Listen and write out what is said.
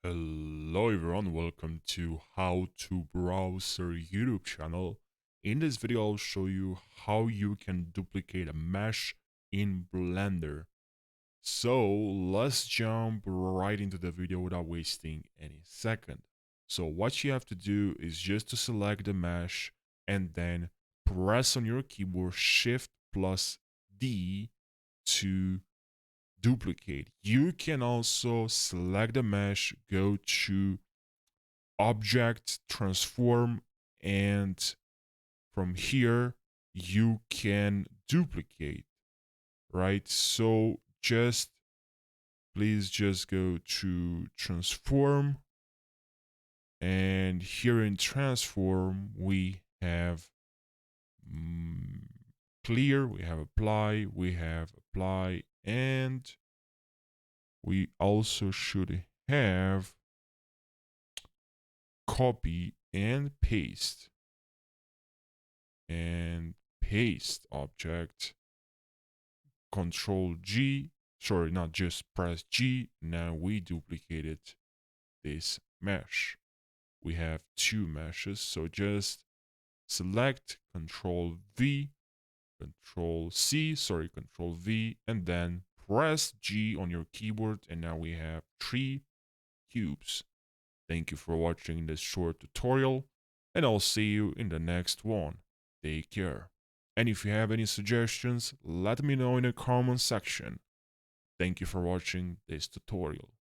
Hello everyone, welcome to How to Browser YouTube channel. In this video, I'll show you how you can duplicate a mesh in Blender. So let's jump right into the video without wasting any second. So what you have to do is just to select the mesh and then press on your keyboard Shift plus D to duplicate. You can also select the mesh, go to Object, Transform, and from here you can duplicate, right? So please just go to Transform, and here in Transform we have clear, we have apply, and we also should have copy and paste object, control G, sorry, not just press G. Now we duplicated this mesh. We have two meshes, so just select control V, control C, sorry, control V, and then press G on your keyboard, and now we have three cubes. Thank you for watching this short tutorial, and I'll see you in the next one. Take care. And if you have any suggestions, let me know in the comment section. Thank you for watching this tutorial.